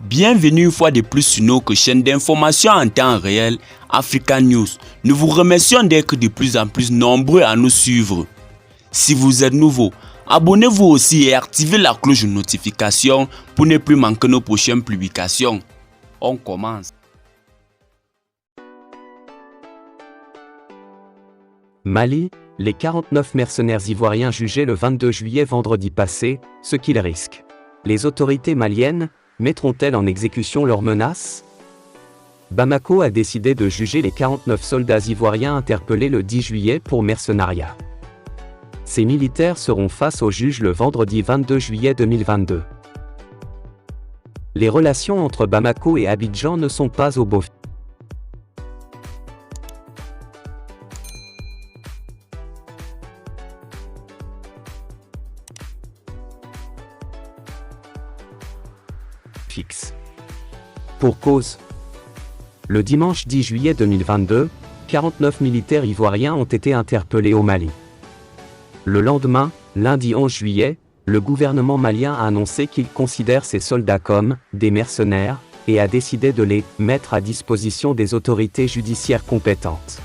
Bienvenue une fois de plus sur notre chaîne d'information en temps réel Africa News. Nous vous remercions d'être de plus en plus nombreux à nous suivre. Si vous êtes nouveau, abonnez-vous aussi et activez la cloche de notification pour ne plus manquer nos prochaines publications. On commence. Mali, les 49 mercenaires ivoiriens jugés le 22 juillet vendredi passé, ce qu'ils risquent. Les autorités maliennes mettront-elles en exécution leurs menaces? Bamako a décidé de juger les 49 soldats ivoiriens interpellés le 10 juillet pour mercenariat. Ces militaires seront face au juge le vendredi 22 juillet 2022. Les relations entre Bamako et Abidjan ne sont pas au beau fixe. Pour cause. Le dimanche 10 juillet 2022, 49 militaires ivoiriens ont été interpellés au Mali. Le lendemain, lundi 11 juillet, le gouvernement malien a annoncé qu'il considère ces soldats comme des mercenaires et a décidé de les mettre à disposition des autorités judiciaires compétentes.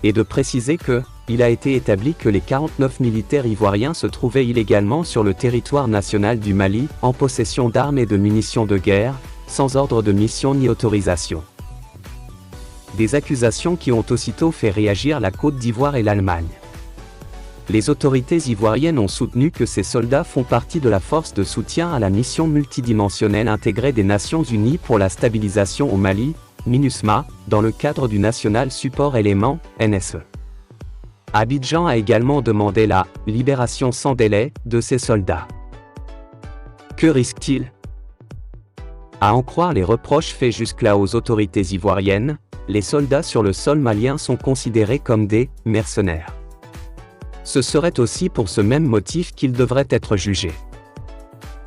Et de préciser que, il a été établi que les 49 militaires ivoiriens se trouvaient illégalement sur le territoire national du Mali, en possession d'armes et de munitions de guerre, sans ordre de mission ni autorisation. Des accusations qui ont aussitôt fait réagir la Côte d'Ivoire et l'Allemagne. Les autorités ivoiriennes ont soutenu que ces soldats font partie de la force de soutien à la mission multidimensionnelle intégrée des Nations Unies pour la stabilisation au Mali, MINUSMA, dans le cadre du National Support Element, NSE. Abidjan a également demandé la « libération sans délai » de ces soldats. Que risquent-ils? À en croire les reproches faits jusque-là aux autorités ivoiriennes, les soldats sur le sol malien sont considérés comme des « mercenaires ». Ce serait aussi pour ce même motif qu'ils devraient être jugés.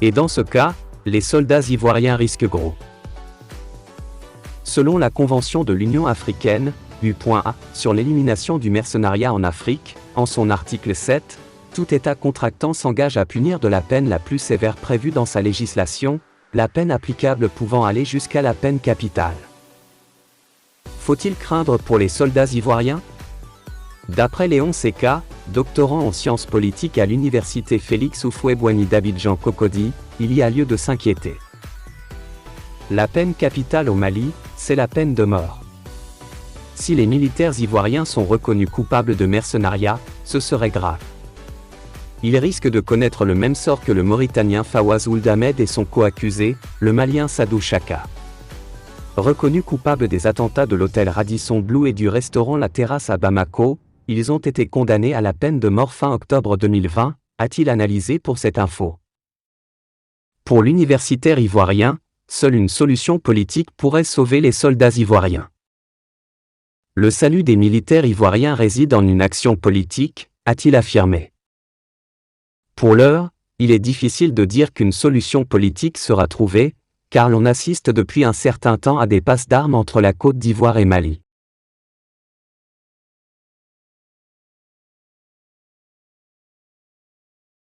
Et dans ce cas, les soldats ivoiriens risquent gros. Selon la Convention de l'Union africaine, U.A, sur l'élimination du mercenariat en Afrique, en son article 7, tout État contractant s'engage à punir de la peine la plus sévère prévue dans sa législation, la peine applicable pouvant aller jusqu'à la peine capitale. Faut-il craindre pour les soldats ivoiriens? D'après Léon Seka, doctorant en sciences politiques à l'université Félix Houphouët-Boigny d'Abidjan Cocody, il y a lieu de s'inquiéter. La peine capitale au Mali, c'est la peine de mort. Si les militaires ivoiriens sont reconnus coupables de mercenariat, ce serait grave. Ils risquent de connaître le même sort que le Mauritanien Fawaz Ould Ahmed et son co-accusé, le Malien Sadou Chaka. Reconnus coupables des attentats de l'hôtel Radisson Blu et du restaurant La Terrasse à Bamako, ils ont été condamnés à la peine de mort fin octobre 2020, a-t-il analysé pour cette info. Pour l'universitaire ivoirien, seule une solution politique pourrait sauver les soldats ivoiriens. Le salut des militaires ivoiriens réside en une action politique, a-t-il affirmé. Pour l'heure, il est difficile de dire qu'une solution politique sera trouvée, car l'on assiste depuis un certain temps à des passes d'armes entre la Côte d'Ivoire et Mali.